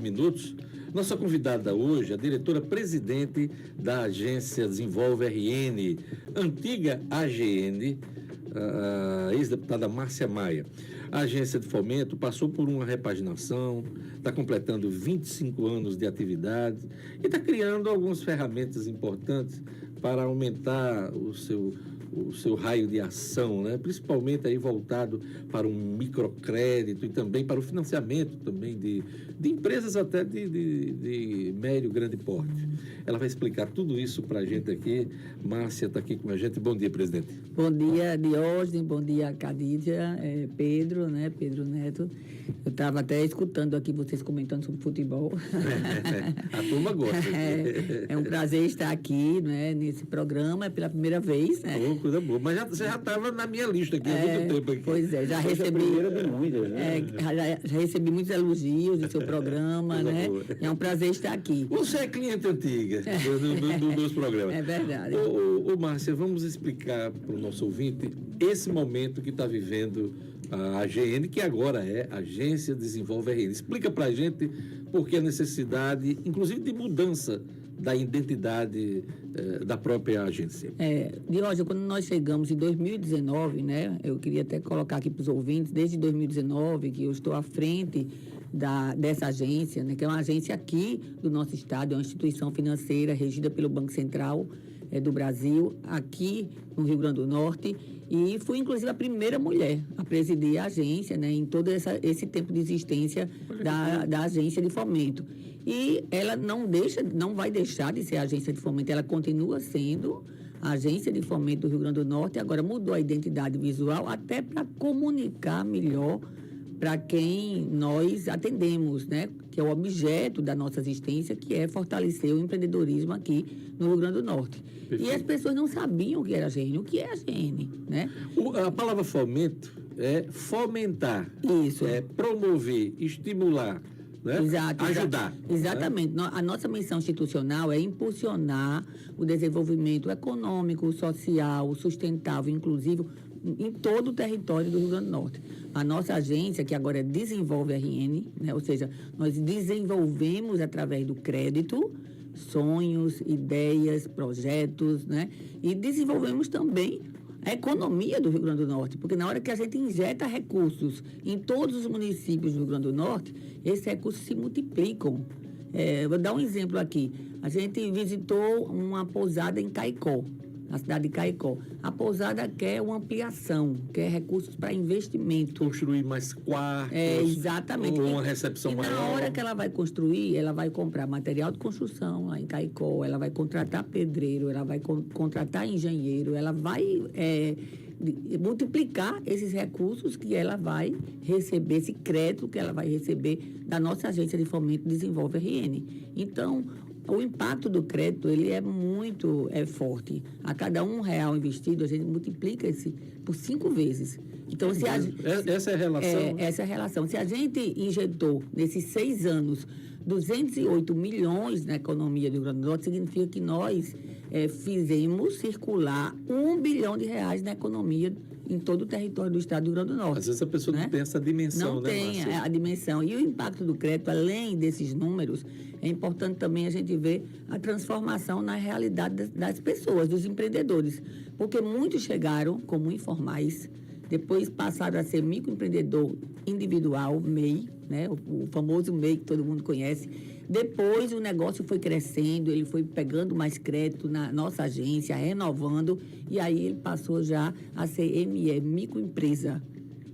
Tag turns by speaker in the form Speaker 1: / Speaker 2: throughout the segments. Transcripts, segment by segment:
Speaker 1: minutos. Nossa convidada hoje, a diretora-presidente da agência Desenvolve RN, antiga AGN, a ex-deputada Márcia Maia. A agência de fomento passou por uma repaginação, está completando 25 anos de atividade e está criando algumas ferramentas importantes para aumentar o seu raio de ação, né? Principalmente aí voltado para um microcrédito e também para o financiamento também de empresas até de médio, grande porte. Ela vai explicar tudo isso para a gente aqui. Márcia está aqui com a gente. Bom dia, presidente.
Speaker 2: Bom dia, Diógenes. Bom dia, Cadídia, Pedro, né? Pedro Neto. Eu estava até escutando aqui vocês comentando sobre futebol.
Speaker 1: A turma gosta.
Speaker 2: É um prazer estar aqui, né, nesse programa, pela primeira vez, né?
Speaker 1: Coisa boa. Mas você já estava na minha lista aqui há muito tempo. Aqui.
Speaker 2: Pois é, já recebi...
Speaker 3: de muitas, né?
Speaker 2: Já recebi muitos elogios do seu programa, né? É um prazer estar aqui.
Speaker 1: Você é cliente antiga dos programas.
Speaker 2: É verdade.
Speaker 1: Ô, Márcia, vamos explicar para o nosso ouvinte esse momento que está vivendo a AGN, que agora é Agência Desenvolve RN. Explica para a gente por que a necessidade, inclusive, de mudança da identidade da própria agência.
Speaker 2: Diógenes, quando nós chegamos em 2019, né, eu queria até colocar aqui para os ouvintes, desde 2019, que eu estou à frente dessa agência, né, que é uma agência aqui do nosso estado, é uma instituição financeira regida pelo Banco Central do Brasil, aqui no Rio Grande do Norte, e fui, inclusive, a primeira mulher a presidir a agência, né, em todo esse tempo de existência da agência de fomento. E ela não vai deixar de ser a agência de fomento, ela continua sendo a agência de fomento do Rio Grande do Norte, agora mudou a identidade visual até para comunicar melhor para quem nós atendemos, né? Que é o objeto da nossa existência, que é fortalecer o empreendedorismo aqui no Rio Grande do Norte. Perfeito. E as pessoas não sabiam o que era a GN, o que é a GN, né?
Speaker 1: A palavra fomento é fomentar.
Speaker 2: Isso.
Speaker 1: É promover, estimular, né?
Speaker 2: Exato,
Speaker 1: ajudar.
Speaker 2: Exatamente. Né? A nossa missão institucional é impulsionar o desenvolvimento econômico, social, sustentável, inclusivo, em todo o território do Rio Grande do Norte. A nossa agência, que agora é Desenvolve RN, né? Ou seja, nós desenvolvemos através do crédito sonhos, ideias, projetos, né? E desenvolvemos também a economia do Rio Grande do Norte, porque na hora que a gente injeta recursos em todos os municípios do Rio Grande do Norte, esses recursos se multiplicam. Vou dar um exemplo aqui. A gente visitou uma pousada em Caicó, na cidade de Caicó. A pousada quer uma ampliação, quer recursos para investimento.
Speaker 1: Construir mais quartos.
Speaker 2: Exatamente.
Speaker 1: Ou uma recepção maior.
Speaker 2: Na hora que ela vai construir, ela vai comprar material de construção lá em Caicó, ela vai contratar pedreiro, ela vai contratar engenheiro, ela vai multiplicar esses recursos que ela vai receber, esse crédito que ela vai receber da nossa agência de fomento Desenvolve RN. Então, o impacto do crédito, ele é muito forte. A cada R$1 investido, a gente multiplica por 5 vezes. Então,
Speaker 1: essa é a relação?
Speaker 2: Essa é a relação. Se a gente injetou, nesses 6 anos, 208 milhões na economia do Rio Grande do Norte, significa que nós fizemos circular R$1 bilhão na economia em todo o território do estado do Rio Grande do Norte.
Speaker 1: Às vezes a pessoa não tem essa dimensão,
Speaker 2: não
Speaker 1: né,
Speaker 2: tem
Speaker 1: Márcia?
Speaker 2: a dimensão. E o impacto do crédito, além desses números, é importante também a gente ver a transformação na realidade das pessoas, dos empreendedores. Porque muitos chegaram como informais, depois passaram a ser microempreendedor individual, MEI, né? O famoso MEI que todo mundo conhece. Depois o negócio foi crescendo, ele foi pegando mais crédito na nossa agência, renovando, e aí ele passou já a ser ME, microempresa.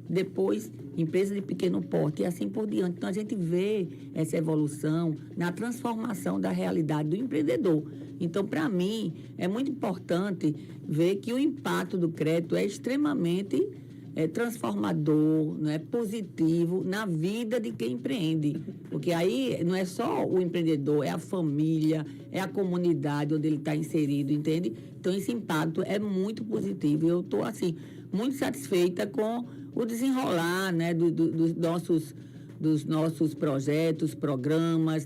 Speaker 2: Depois, empresa de pequeno porte e assim por diante. Então, a gente vê essa evolução na transformação da realidade do empreendedor. Então, para mim, é muito importante ver que o impacto do crédito é extremamente transformador, positivo na vida de quem empreende. Porque aí não é só o empreendedor, é a família, é a comunidade onde ele está inserido, entende? Então, esse impacto é muito positivo. Eu estou, assim, muito satisfeita com o desenrolar, dos nossos dos nossos projetos, programas,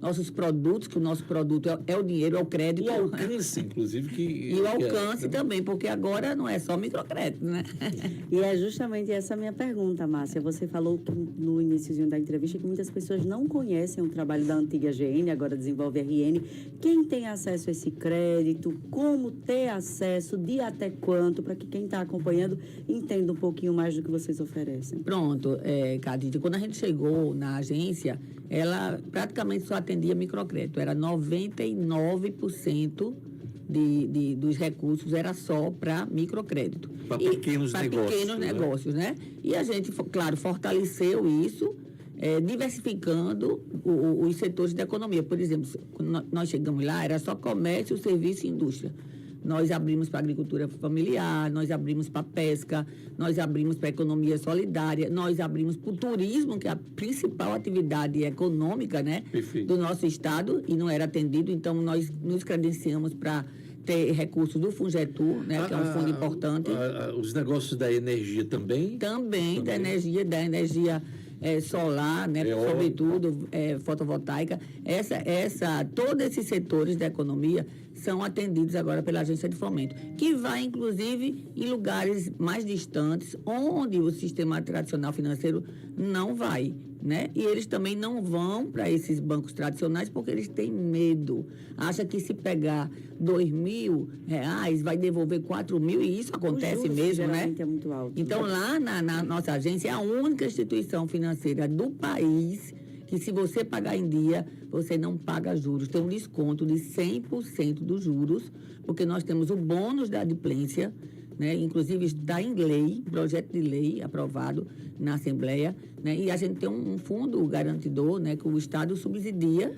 Speaker 2: nossos produtos, que o nosso produto é o dinheiro, é o crédito.
Speaker 1: O alcance, inclusive, que...
Speaker 2: E o alcance também, porque agora não é só microcrédito, né?
Speaker 3: E é justamente essa a minha pergunta, Márcia. Você falou no iniciozinho da entrevista que muitas pessoas não conhecem o trabalho da antiga GN, agora Desenvolve RN. Quem tem acesso a esse crédito? Como ter acesso? De até quanto? Para que quem está acompanhando entenda um pouquinho mais do que vocês oferecem.
Speaker 2: Pronto, Cadide, quando a gente chegou na agência, ela praticamente só atendia microcrédito. Era 99% dos recursos era só para microcrédito.
Speaker 1: Para pequenos negócios.
Speaker 2: Para pequenos negócios, né? E a gente, claro, fortaleceu isso, diversificando os setores da economia. Por exemplo, quando nós chegamos lá, era só comércio, serviço e indústria. Nós abrimos para a agricultura familiar, nós abrimos para a pesca, nós abrimos para a economia solidária, nós abrimos para o turismo, que é a principal atividade econômica, né, do nosso estado, e não era atendido. Então, nós nos credenciamos para ter recursos do Fungetur, né, que é um fundo importante.
Speaker 1: Os negócios da energia também?
Speaker 2: Também. Da energia solar, né, sobretudo fotovoltaica. Todos esses setores da economia são atendidos agora pela Agência de Fomento, que vai, inclusive, em lugares mais distantes, onde o sistema tradicional financeiro não vai, né? E eles também não vão para esses bancos tradicionais porque eles têm medo. Acha que se pegar R$2.000, vai devolver R$4.000, e isso acontece mesmo, né?
Speaker 3: É muito alto.
Speaker 2: Então, lá na nossa agência, é a única instituição financeira do país que, se você pagar em dia, você não paga juros. Tem um desconto de 100% dos juros, porque nós temos o bônus da adimplência, né? Inclusive está em lei, projeto de lei aprovado na Assembleia, né? E a gente tem um fundo garantidor, né, que o Estado subsidia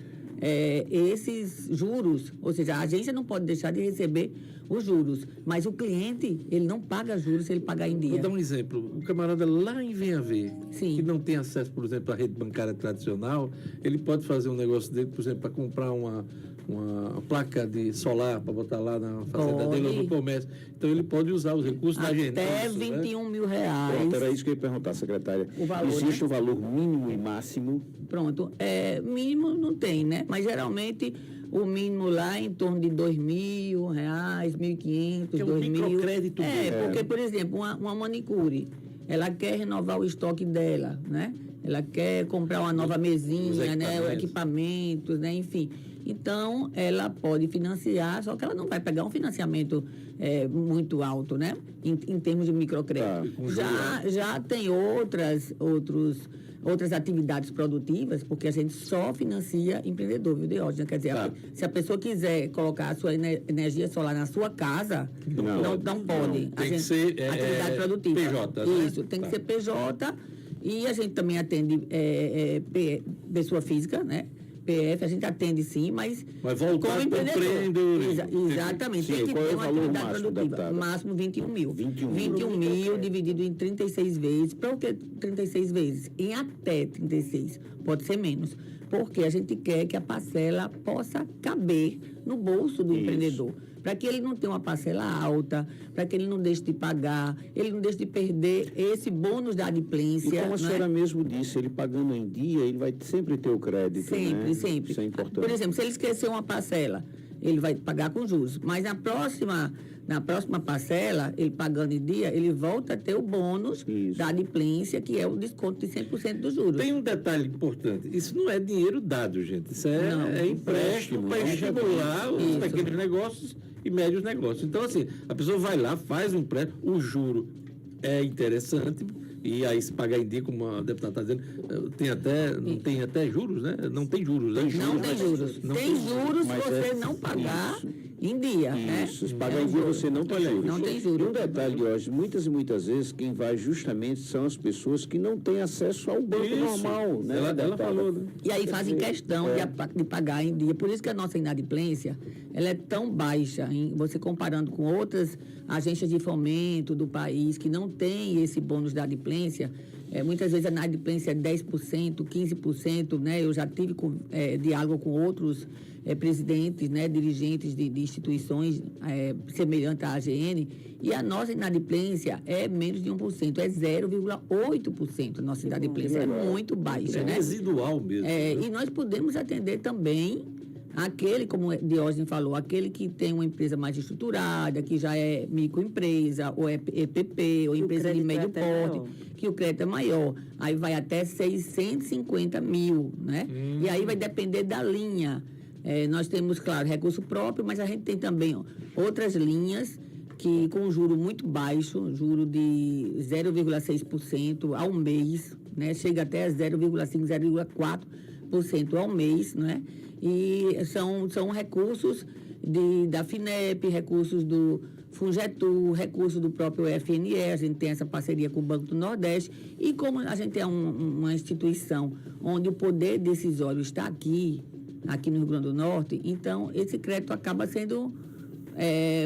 Speaker 2: esses juros, ou seja, a agência não pode deixar de receber os juros, mas o cliente, ele não paga juros se ele pagar em dia.
Speaker 1: Vou dar um exemplo. O camarada lá em Venhaver, que não tem acesso, por exemplo, à rede bancária tradicional, ele pode fazer um negócio dele, por exemplo, para comprar uma placa de solar para botar lá na fazenda dele ou no comércio. Então, ele pode usar os recursos da agência.
Speaker 2: Até R$21.000.
Speaker 4: Pronto, era isso que eu ia perguntar, secretária. Existe o valor mínimo e máximo?
Speaker 2: Pronto. Mínimo não tem, né? Mas, geralmente, o mínimo lá é em torno de R$2.000, R$1.500,
Speaker 1: R$2.000. Microcrédito.
Speaker 2: Porque, por exemplo, uma manicure, ela quer renovar o estoque dela, né? Ela quer comprar uma nova mesinha, né? Equipamentos, né? Enfim. Então, ela pode financiar, só que ela não vai pegar um financiamento muito alto, né? Em termos de microcrédito. Já tem outras atividades produtivas, porque a gente só financia empreendedor, viu, Diógenes? Quer dizer, se a pessoa quiser colocar a sua energia solar na sua casa, não pode.
Speaker 1: Tem que ser
Speaker 2: atividade produtiva.
Speaker 1: PJ, né?
Speaker 2: Isso, tem que ser PJ. E a gente também atende pessoa física, né? PF, a gente atende sim, mas
Speaker 1: voltado
Speaker 2: como empreendedor.
Speaker 4: Sim,
Speaker 2: Exatamente. Tem que ter uma atividade produtiva. Máximo 21.000. 21.000 dividido em 36 vezes. Para o que 36 vezes? Em até 36. Pode ser menos. Porque a gente quer que a parcela possa caber no bolso do empreendedor. Para que ele não tenha uma parcela alta, para que ele não deixe de pagar, ele não deixe de perder esse bônus da adimplência.
Speaker 4: E como a senhora mesmo disse, ele pagando em dia, ele vai sempre ter o crédito,
Speaker 2: sempre,
Speaker 4: né?
Speaker 2: Sempre.
Speaker 4: Isso é importante.
Speaker 2: Por exemplo, se ele esquecer uma parcela, ele vai pagar com juros. Mas na próxima parcela, ele pagando em dia, ele volta a ter o bônus da adimplência, que é o desconto de 100% dos juros.
Speaker 1: Tem um detalhe importante. Isso não é dinheiro dado, gente. Isso é empréstimo para estimular os pequenos negócios e médios negócios. Então, assim, a pessoa vai lá, faz um empréstimo, o juro é interessante, e aí se pagar em dia, como a deputada está dizendo, não tem até juros, né? Não tem juros, né?
Speaker 2: Não tem juros. Tem juros se você não pagar em dia.
Speaker 4: Isso, se pagar em dia você não tem juros.
Speaker 2: Não tem juros.
Speaker 4: E um detalhe, hoje, muitas e muitas vezes, quem vai justamente são as pessoas que não têm acesso ao banco normal, né?
Speaker 1: Ela falou, né?
Speaker 2: E aí fazem questão de pagar em dia. Por isso que a nossa inadimplência, ela é tão baixa, você comparando com outras agências de fomento do país que não têm esse bônus da adimplência, Muitas vezes a inadimplência é 10%, 15%, né? Eu já tive diálogo com outros presidentes, né, dirigentes de instituições semelhantes à AGN, e a nossa inadimplência é menos de 1%, é 0,8%. A nossa inadimplência é muito baixa, né?
Speaker 1: Residual mesmo. né?
Speaker 2: E nós podemos atender também aquele, como o Diógenes falou, aquele que tem uma empresa mais estruturada, que já é microempresa, ou é EPP, ou empresa de médio porte, que o crédito é maior. Aí vai até 650 mil, né? E aí vai depender da linha. Nós temos, claro, recurso próprio, mas a gente tem também outras linhas que com juro muito baixo, juro de 0,6% ao mês, né? Chega até 0,5%, 0,4% ao mês, né? E são recursos da FINEP, recursos do Fungetur, recursos do próprio FNE, a gente tem essa parceria com o Banco do Nordeste, e como a gente é uma instituição onde o poder decisório está aqui no Rio Grande do Norte, então esse crédito acaba sendo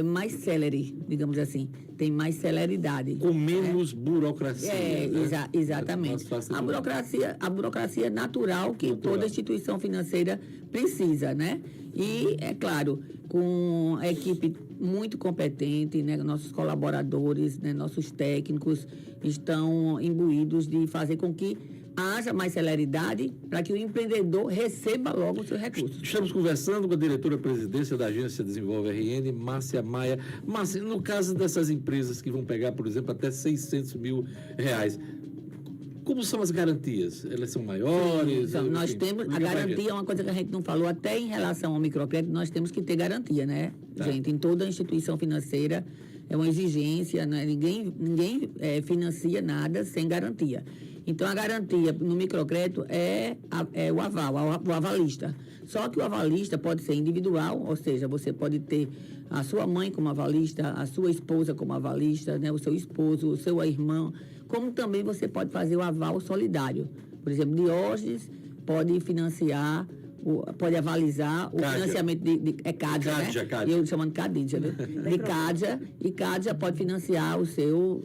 Speaker 2: mais célere, digamos assim, tem mais celeridade.
Speaker 1: Com menos burocracia. né?
Speaker 2: Exatamente. A burocracia natural que toda instituição financeira precisa, né? E, é claro, com a equipe muito competente, né? Nossos colaboradores, né? Nossos técnicos estão imbuídos de fazer com que haja mais celeridade para que o empreendedor receba logo os seus recursos.
Speaker 1: Estamos conversando com a diretora-presidência da Agência Desenvolve RN, Márcia Maia. Márcia, no caso dessas empresas que vão pegar, por exemplo, até 600 mil reais, como são as garantias? Elas são maiores?
Speaker 2: Então, nós temos, a garantia é uma coisa que a gente não falou, até em relação ao microcrédito, nós temos que ter garantia, né, gente? Em toda instituição financeira é uma exigência, né? Ninguém financia nada sem garantia. Então, a garantia no microcrédito é o aval, o avalista. Só que o avalista pode ser individual, ou seja, você pode ter a sua mãe como avalista, a sua esposa como avalista, né, o seu esposo, o seu irmão, como também você pode fazer o aval solidário. Por exemplo, Diógenes pode financiar, pode avalizar o financiamento de Cádia, né?
Speaker 1: Cádia.
Speaker 2: Eu chamando Cadídia, né? De Cádia, e Cádia pode financiar o seu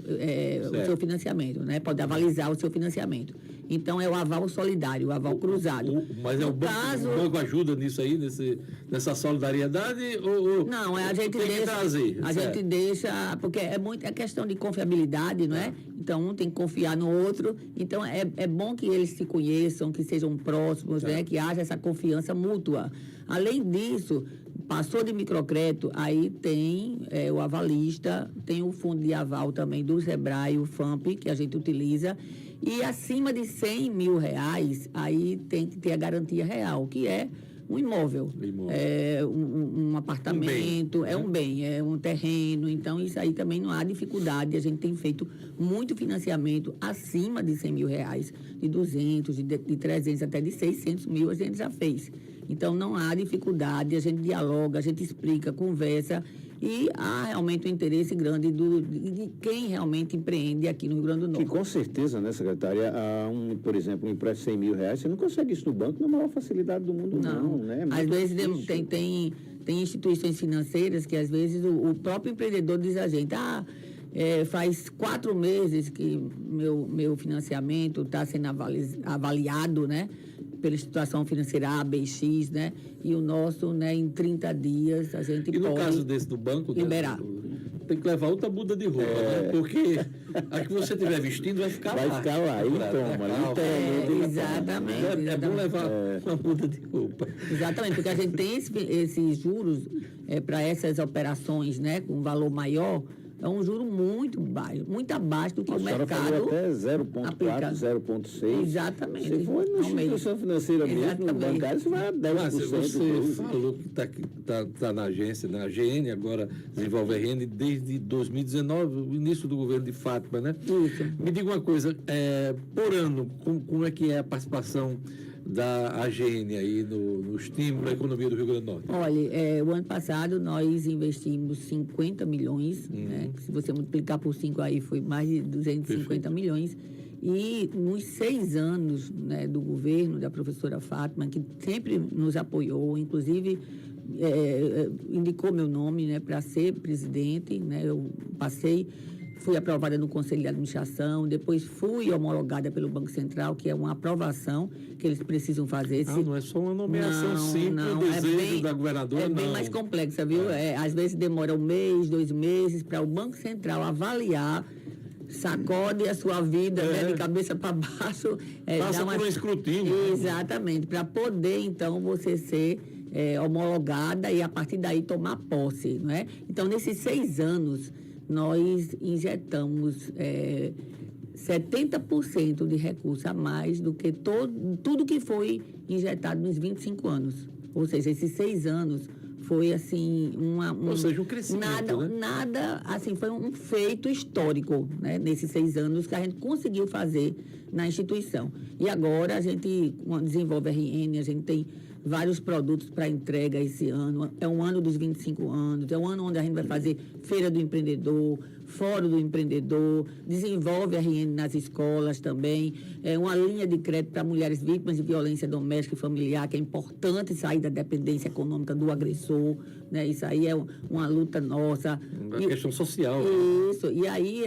Speaker 2: financiamento, né? Pode avalizar o seu financiamento. Então, é o aval solidário, o aval cruzado.
Speaker 1: Mas o banco ajuda nisso aí, nessa solidariedade?
Speaker 2: Não, a gente
Speaker 1: tem
Speaker 2: deixa.
Speaker 1: Que trazer,
Speaker 2: a gente deixa, porque é questão de confiabilidade, não é? Então, um tem que confiar no outro. Então, é bom que eles se conheçam, que sejam próximos, né? Que haja essa confiança mútua. Além disso, passou de microcrédito, aí tem o avalista, tem o fundo de aval também do Sebrae, o FAMP, que a gente utiliza. E acima de 100 mil reais, aí tem que ter a garantia real, que é um imóvel. Um apartamento, um bem, é um terreno. Então, isso aí também não há dificuldade. A gente tem feito muito financiamento acima de 100 mil reais, de 200, de 300, até de 600 mil a gente já fez. Então, não há dificuldade, a gente dialoga, a gente explica, conversa, e há realmente um interesse grande de quem realmente empreende aqui no Rio Grande do Norte.
Speaker 4: E com certeza, né, secretária, por exemplo, um empréstimo de 100 mil reais, você não consegue isso no banco na maior facilidade do mundo, não, né?
Speaker 2: Às vezes tem instituições financeiras que, às vezes, o próprio empreendedor diz a gente, faz 4 meses que meu financiamento está sendo avaliado, né? Pela situação financeira A, B, X, né? E o nosso, né, em 30 dias, a gente pode...
Speaker 1: E no caso desse do banco...
Speaker 2: liberar.
Speaker 1: Tem que levar outra muda de roupa, né? Porque a que você estiver vestindo vai ficar lá.
Speaker 4: Vai ficar lá, ele toma.
Speaker 2: Exatamente.
Speaker 1: É bom levar uma muda de roupa.
Speaker 2: Exatamente, porque a gente tem esses juros para essas operações, né, com valor maior. É um juro muito baixo, muito abaixo do que o mercado
Speaker 4: até 0,4, 0,6.
Speaker 2: Exatamente.
Speaker 4: Se for na instituição financeira mesmo, no bancário, você vai a 10%.
Speaker 1: Mas você falou que está na agência, na AGN, agora desenvolve RN desde 2019, o início do governo de Fátima, né?
Speaker 2: Isso.
Speaker 1: Me diga uma coisa, por ano, como é que é a participação da AGN aí no estímulo da economia do Rio Grande do Norte?
Speaker 2: Olha, o ano passado nós investimos 50 milhões, né? Se você multiplicar por 5 aí, foi mais de 250 milhões. E nos 6 anos, né, do governo da professora Fátima, que sempre nos apoiou, inclusive indicou meu nome, né, para ser presidente, né? Eu passei fui aprovada no Conselho de Administração, depois fui homologada pelo Banco Central, que é uma aprovação que eles precisam fazer.
Speaker 1: Não é só uma nomeação simples, o desejo da governadora,
Speaker 2: é bem mais complexa, viu? Às vezes demora 1 mês, 2 meses, para o Banco Central avaliar, sacode a sua vida, né, de cabeça para baixo.
Speaker 1: Passa por um escrutínio.
Speaker 2: Exatamente, para poder, então, você ser homologada e, a partir daí, tomar posse, não é? Então, nesses 6 anos, nós injetamos 70% de recurso a mais do que tudo que foi injetado nos 25 anos. Ou seja, esses 6 anos foi, assim,
Speaker 1: ou seja, um crescimento,
Speaker 2: nada, assim, foi um feito histórico, né? Nesses 6 anos que a gente conseguiu fazer na instituição. E agora a gente desenvolve RN, a gente tem vários produtos para entrega esse ano. É um ano dos 25 anos, é um ano onde a gente vai fazer Feira do Empreendedor, Fórum do Empreendedor, desenvolve RN nas escolas também, uma linha de crédito para mulheres vítimas de violência doméstica e familiar, que é importante sair da dependência econômica do agressor, né? Isso aí é uma luta nossa.
Speaker 1: Uma questão social.
Speaker 2: Isso, e aí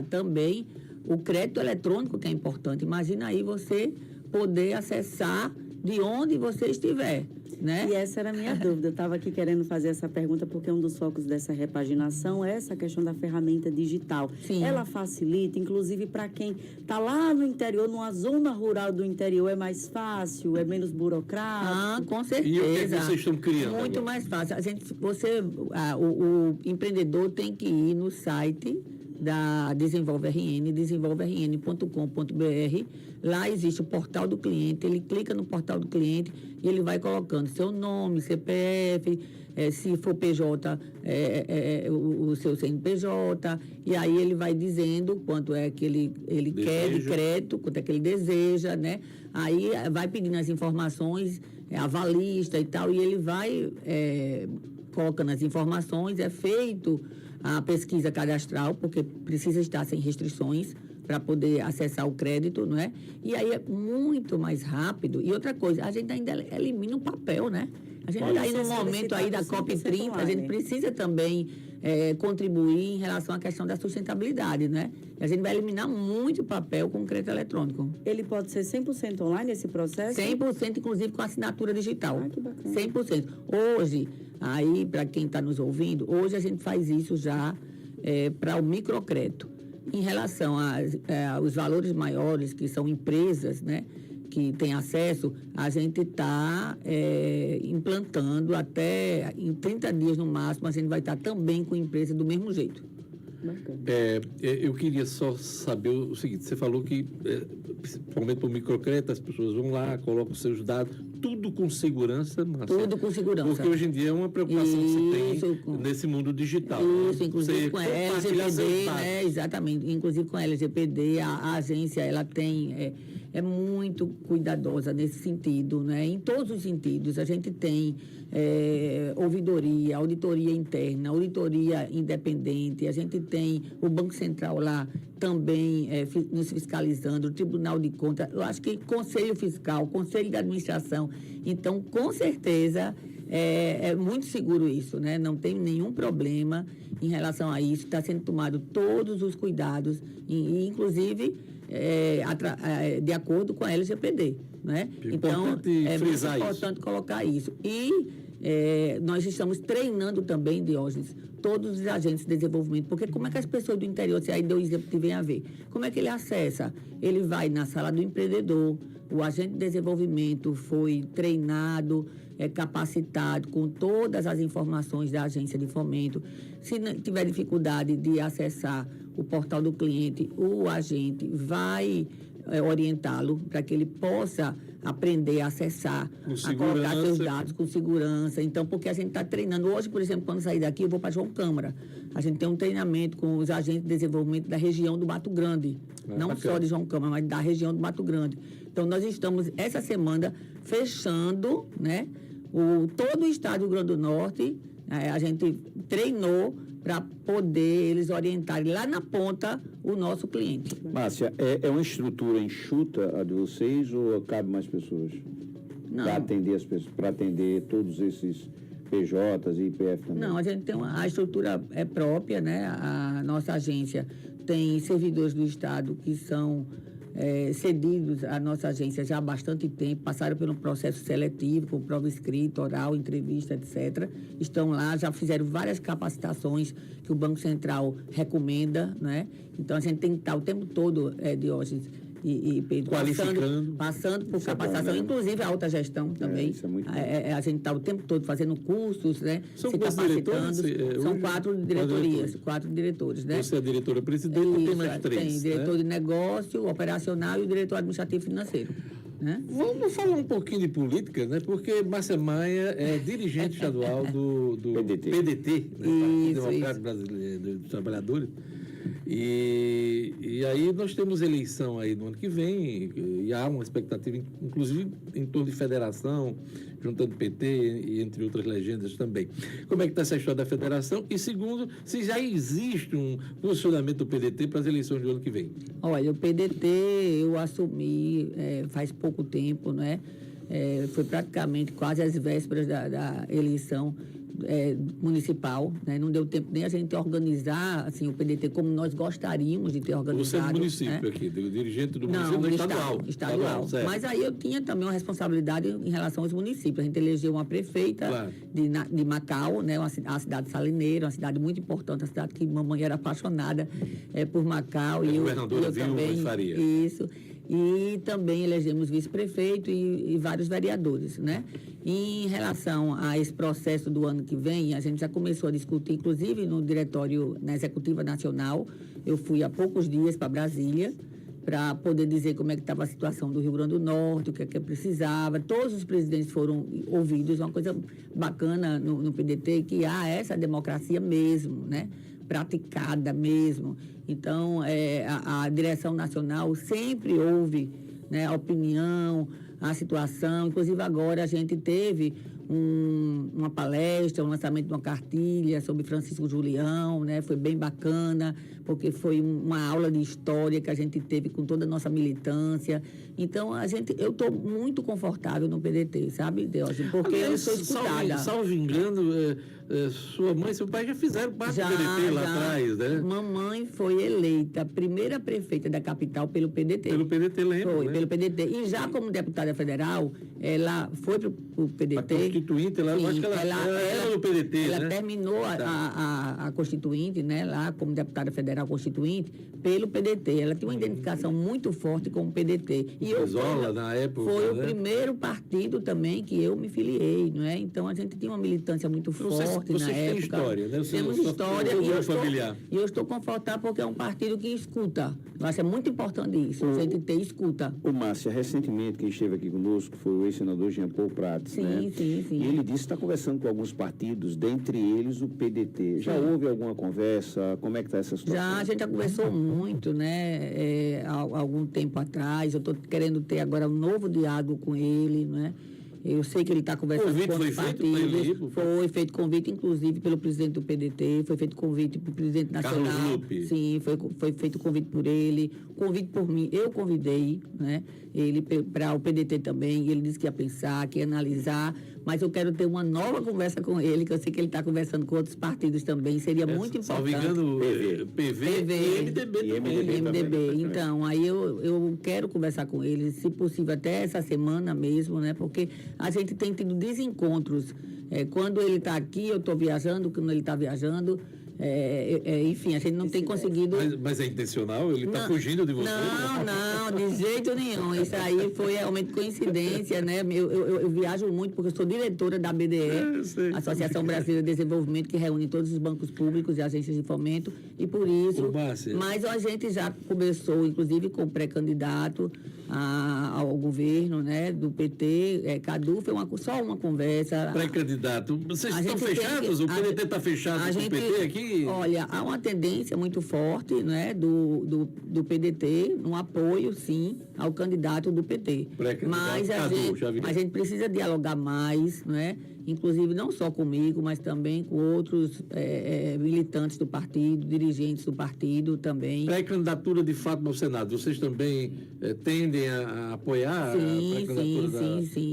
Speaker 2: também o crédito eletrônico, que é importante. Imagina aí você poder acessar de onde você estiver, né?
Speaker 3: E essa era a minha dúvida. Eu estava aqui querendo fazer essa pergunta porque um dos focos dessa repaginação é essa questão da ferramenta digital.
Speaker 2: Sim.
Speaker 3: Ela facilita, inclusive para quem está lá no interior, numa zona rural do interior, é mais fácil, é menos burocrático.
Speaker 2: Com certeza.
Speaker 1: E o que vocês estão criando
Speaker 2: Muito
Speaker 1: agora?
Speaker 2: mais fácil. O empreendedor tem que ir no site da Desenvolve RN, desenvolvern.com.br. Lá existe o portal do cliente, ele clica no portal do cliente e ele vai colocando seu nome, CPF, se for PJ, o seu CNPJ, e aí ele vai dizendo quanto é que ele quer de crédito, quanto é que ele deseja, né? Aí vai pedindo as informações, avalista e tal, e ele vai colocando as informações, é feito a pesquisa cadastral, porque precisa estar sem restrições para poder acessar o crédito, não é? E aí é muito mais rápido. E outra coisa, a gente ainda elimina o papel, né? A gente está aí no momento aí da COP30, a gente precisa também contribuir em relação à questão da sustentabilidade, né? A gente vai eliminar muito papel com crédito eletrônico.
Speaker 3: Ele pode ser 100% online esse processo?
Speaker 2: 100%, inclusive com assinatura digital.
Speaker 3: Ah, que bacana.
Speaker 2: 100%. Hoje, aí, para quem está nos ouvindo, hoje a gente faz isso já para o microcrédito. Em relação aos valores maiores, que são empresas, né, que têm acesso, a gente está implantando até em 30 dias no máximo, a gente vai estar também com empresa do mesmo jeito.
Speaker 3: Bacana.
Speaker 1: Eu queria só saber o seguinte, você falou que, principalmente para o microcrédito, as pessoas vão lá, colocam os seus dados, tudo com segurança, Márcia?
Speaker 2: Tudo com segurança.
Speaker 1: Porque hoje em dia é uma preocupação que se
Speaker 2: Isso,
Speaker 1: tem nesse mundo digital.
Speaker 2: Isso, inclusive
Speaker 1: Você
Speaker 2: com a
Speaker 1: compartilhar seus
Speaker 2: LGPD,
Speaker 1: dados.
Speaker 2: né? Exatamente. Inclusive com a LGPD, a agência, ela tem... É muito cuidadosa nesse sentido, né? Em todos os sentidos. A gente tem ouvidoria, auditoria interna, auditoria independente, a gente tem o Banco Central lá também nos fiscalizando, o Tribunal de Contas, eu acho que Conselho Fiscal, Conselho de Administração. Então, com certeza, é muito seguro isso, né? Não tem nenhum problema em relação a isso. Está sendo tomado todos os cuidados, inclusive de acordo com a LGPD, né? Então, é muito importante colocar isso. E nós estamos treinando também, Diógenes, todos os agentes de desenvolvimento, porque como é que as pessoas do interior, se aí deu exemplo que vem a ver, como é que ele acessa? Ele vai na sala do empreendedor, o agente de desenvolvimento foi treinado, capacitado com todas as informações da agência de fomento. Se tiver dificuldade de acessar o portal do cliente, o agente vai orientá-lo para que ele possa aprender a acessar, a colocar seus dados com segurança. Então, porque a gente está treinando. Hoje, por exemplo, quando sair daqui, eu vou para João Câmara. A gente tem um treinamento com os agentes de desenvolvimento da região do Mato Grande. Não só de João Câmara, mas da região do Mato Grande. Então, nós estamos, essa semana, fechando, né, todo o estado do Rio Grande do Norte. A gente treinou para poder eles orientarem lá na ponta o nosso cliente.
Speaker 4: Márcia, é uma estrutura enxuta a de vocês ou cabe mais pessoas?
Speaker 2: Não.
Speaker 4: Para atender as pessoas, para atender todos esses PJs e IPF também?
Speaker 2: Não, a gente tem a estrutura própria, né? A nossa agência tem servidores do Estado que são cedidos à nossa agência já há bastante tempo, passaram pelo processo seletivo, com prova escrita, oral, entrevista, etc. Estão lá, já fizeram várias capacitações que o Banco Central recomenda, né? Então, a gente tem que estar o tempo todo, Diógenes e Pedro, passando por capacitação, inclusive a alta gestão também.
Speaker 4: Isso é muito bom.
Speaker 2: A gente está o tempo todo fazendo cursos, né?
Speaker 1: São
Speaker 2: se capacitando. São
Speaker 1: hoje?
Speaker 2: 4 diretorias, 4 diretores, né?
Speaker 1: Você é a diretora-presidente e tem mais 3,
Speaker 2: tem diretor de negócio, operacional e o diretor administrativo financeiro. Né?
Speaker 1: Vamos falar um pouquinho de política, né? Porque Márcia Maia é dirigente estadual do PDT, né? Partido Democrático Brasileiro dos Trabalhadores. E aí nós temos eleição aí no ano que vem, e há uma expectativa, inclusive, em torno de federação, juntando PT e entre outras legendas também. Como é que está essa história da federação? E segundo, se já existe um posicionamento do PDT para as eleições do ano que vem?
Speaker 2: Olha, o PDT eu assumi faz pouco tempo, né? Foi praticamente quase às vésperas da eleição municipal, né? Não deu tempo nem a gente organizar assim, o PDT como nós gostaríamos de ter organizado.
Speaker 1: Você é do município,
Speaker 2: né?
Speaker 1: Aqui, do dirigente do município,
Speaker 2: não,
Speaker 1: não
Speaker 2: estadual. Mas aí eu tinha também uma responsabilidade em relação aos municípios. A gente elegeu uma prefeita de Macau, né? A cidade salineira, uma cidade muito importante, uma cidade que mamãe era apaixonada por Macau. E
Speaker 1: governadora
Speaker 2: eu também,
Speaker 1: Faria.
Speaker 2: Isso. E também elegemos vice-prefeito e vários vereadores, né? E em relação a esse processo do ano que vem, a gente já começou a discutir, inclusive no diretório, na Executiva Nacional. Eu fui há poucos dias para Brasília para poder dizer como é que estava a situação do Rio Grande do Norte, o que é que precisava. Todos os presidentes foram ouvidos, uma coisa bacana no PDT, que há essa democracia mesmo, né? Praticada mesmo. Então, a direção nacional sempre ouve, né, a opinião, a situação. Inclusive, agora a gente teve uma palestra, um lançamento de uma cartilha sobre Francisco Julião, né? Foi bem bacana, porque foi uma aula de história que a gente teve com toda a nossa militância. Então, eu estou muito confortável no PDT, sabe, Deus? Porque eu sou escutada.
Speaker 1: Salvo engano, sua mãe e seu pai já fizeram parte do PDT lá atrás, né?
Speaker 2: Mamãe foi eleita a primeira prefeita da capital pelo PDT.
Speaker 1: Pelo PDT, lembro.
Speaker 2: Foi,
Speaker 1: né?
Speaker 2: pelo PDT. E já como deputada federal, ela foi para o PDT.
Speaker 1: A Constituinte, acho que ela era do PDT,
Speaker 2: ela
Speaker 1: né?
Speaker 2: terminou a Constituinte, né, lá como deputada federal Constituinte, pelo PDT. Ela tinha uma identificação muito forte com o PDT. E
Speaker 1: na época,
Speaker 2: foi o primeiro partido também que eu me filiei, não é? Então a gente tinha uma militância muito forte na época.
Speaker 1: Têm história, né?
Speaker 2: Temos história e eu estou confortável porque é um partido que escuta. Eu acho que é muito importante isso, a gente ter escuta.
Speaker 4: O Márcia, recentemente, quem esteve aqui conosco foi o ex-senador Jean Paul Prats,
Speaker 2: sim, sim.
Speaker 4: E ele disse que está conversando com alguns partidos, dentre eles o PDT. Já houve alguma conversa? Como é que está essa situação?
Speaker 2: Já, a gente já conversou muito, né? Há algum tempo atrás. Eu estou querendo ter agora um novo diálogo com ele, né? Eu sei que ele está conversando com os partidos. Foi feito convite, inclusive, pelo presidente do PDT, foi feito convite para o presidente nacional.
Speaker 1: Carlos Lupe.
Speaker 2: Sim, foi feito convite por ele, convite por mim. Eu convidei, né, ele para o PDT também. Ele disse que ia pensar, que ia analisar, mas eu quero ter uma nova conversa com ele, que eu sei que ele está conversando com outros partidos também. Seria muito importante.
Speaker 1: Salvo engano, PV e MDB também.
Speaker 2: MDB. Então, aí eu quero conversar com ele, se possível, até essa semana mesmo, né? Porque a gente tem tido desencontros. Quando ele está aqui, eu estou viajando, quando ele está viajando. Enfim, a gente não tem conseguido...
Speaker 1: Mas é intencional? Ele está fugindo de você?
Speaker 2: Não, de jeito nenhum. Isso aí foi realmente coincidência, né? Eu viajo muito porque eu sou diretora da BDE, Associação Brasileira de Desenvolvimento, que reúne todos os bancos públicos e agências de fomento, e por isso... Mas a gente já conversou, inclusive, com o pré-candidato ao governo, né, do PT, Cadu, foi só uma conversa.
Speaker 1: Pré-candidato, vocês estão fechados? O PDT está fechado com o PT aqui? aí?
Speaker 2: Olha, há uma tendência muito forte, né, do PDT, um apoio, sim, ao candidato do PT.
Speaker 1: Pré-candidato
Speaker 2: Mas
Speaker 1: Cadu, já vi.
Speaker 2: a gente precisa dialogar mais, né? Inclusive não só comigo, mas também com outros militantes do partido, dirigentes do partido também.
Speaker 1: Pré-candidatura de Fátima ao Senado, vocês também tendem a apoiar a pré-candidatura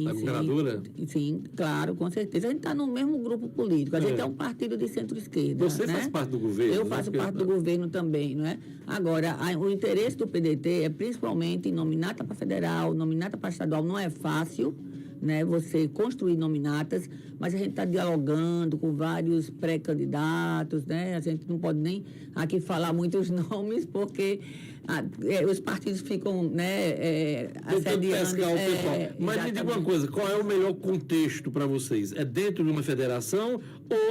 Speaker 1: da governadora?
Speaker 2: Sim, claro, com certeza. A gente está no mesmo grupo político. A gente é um partido de centro-esquerda.
Speaker 1: Você
Speaker 2: né?
Speaker 1: faz parte do governo?
Speaker 2: Eu
Speaker 1: né?
Speaker 2: faço parte do governo também, não é? Agora, o interesse do PDT é principalmente em nominata para federal, nominata para estadual. Não é fácil, né, você construir nominatas, mas a gente está dialogando com vários pré-candidatos, né? A gente não pode nem aqui falar muitos nomes, porque os partidos ficam, né,
Speaker 1: Tentando pescar o pessoal. Mas me diga uma
Speaker 2: exatamente.
Speaker 1: coisa, qual é o melhor contexto para vocês? É dentro de uma federação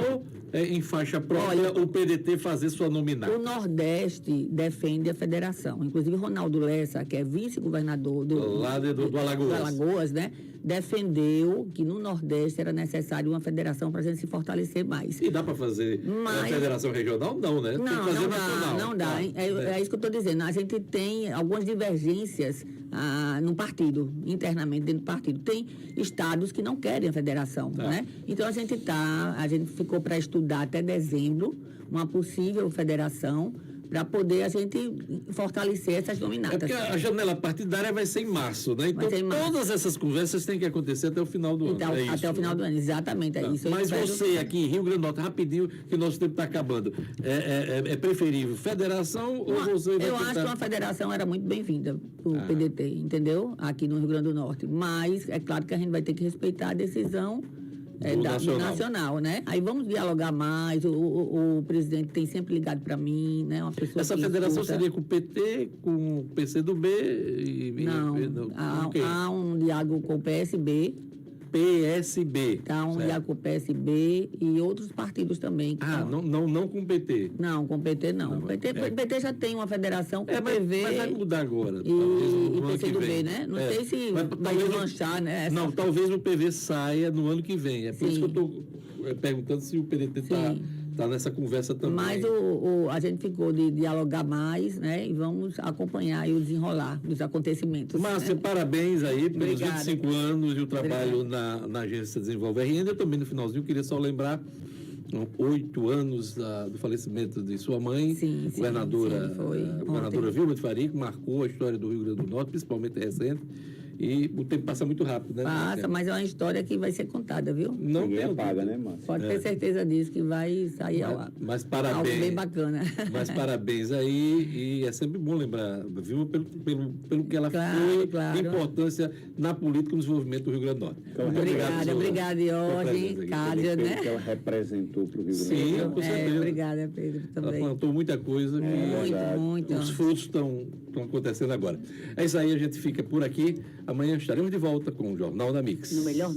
Speaker 1: ou em faixa própria o PDT fazer sua nominata?
Speaker 2: O Nordeste defende a federação. Inclusive, Ronaldo Lessa, que é vice-governador do Alagoas, né, defendeu que no Nordeste era necessário uma federação para a gente se fortalecer mais.
Speaker 1: E dá para fazer a federação regional? Não, né? Tem que fazer nacional.
Speaker 2: Não dá. É isso que eu estou dizendo. A gente tem algumas divergências no partido, internamente dentro do partido. Tem estados que não querem a federação, né? Então a gente ficou para estudar até dezembro uma possível federação para poder a gente fortalecer essas nominatas.
Speaker 1: É porque a janela partidária vai ser em março, né? Então todas essas conversas têm que acontecer até o final do ano.
Speaker 2: Até o final do ano, exatamente, é isso.
Speaker 1: Mas você aqui em Rio Grande do Norte, rapidinho, que o nosso tempo está acabando, é preferível federação ou você vai
Speaker 2: Eu acho que uma federação era muito bem-vinda para o PDT, entendeu? Aqui no Rio Grande do Norte. Mas é claro que a gente vai ter que respeitar a decisão do nacional, né? Aí vamos dialogar mais. O presidente tem sempre ligado para mim, né? Uma pessoa
Speaker 1: Essa federação seria com o PT, com o PCdoB
Speaker 2: Não, há um diálogo com o PSB.
Speaker 1: PSB.
Speaker 2: Tá, um diálogo com o PSB e outros partidos também.
Speaker 1: Não com o PT.
Speaker 2: Não, com o PT não. O PT já tem uma federação com o PV.
Speaker 1: Mas vai mudar agora.
Speaker 2: E PCdoB, né? Não sei se vai desmanchar, né?
Speaker 1: Não, talvez o PV saia no ano que vem. É por isso que eu estou perguntando se o PDT está nessa conversa também.
Speaker 2: Mas a gente ficou de dialogar mais, né? E vamos acompanhar e o desenrolar dos acontecimentos.
Speaker 1: Márcia, parabéns aí pelos
Speaker 2: Obrigada.
Speaker 1: 25 anos de o trabalho na Agência Desenvolve RN. Eu também, no finalzinho, queria só lembrar 8 anos do falecimento de sua mãe, governadora Vilma de Faria, que marcou a história do Rio Grande do Norte, principalmente recente. E o tempo passa muito rápido, né?
Speaker 2: Passa, mas é uma história que vai ser contada, viu?
Speaker 1: Não
Speaker 4: Ninguém
Speaker 1: tem
Speaker 4: apaga, né, Márcia?
Speaker 2: Pode ter certeza disso, que vai sair
Speaker 1: mas parabéns,
Speaker 2: algo bem bacana.
Speaker 1: Mas parabéns aí, e é sempre bom lembrar, Vilma, pelo que ela foi, importância na política e no desenvolvimento do Rio Grande do Norte.
Speaker 2: Obrigada, Jorge, Cádia, né?
Speaker 4: Que ela representou para o Rio Grande do
Speaker 1: Sim,
Speaker 4: Norte.
Speaker 1: com certeza.
Speaker 2: Obrigada, Pedro, também.
Speaker 1: Ela plantou muita coisa que
Speaker 2: Muito.
Speaker 1: os frutos estão acontecendo agora. É isso aí, a gente fica por aqui. Amanhã estaremos de volta com o Jornal da Mix.
Speaker 3: No melhor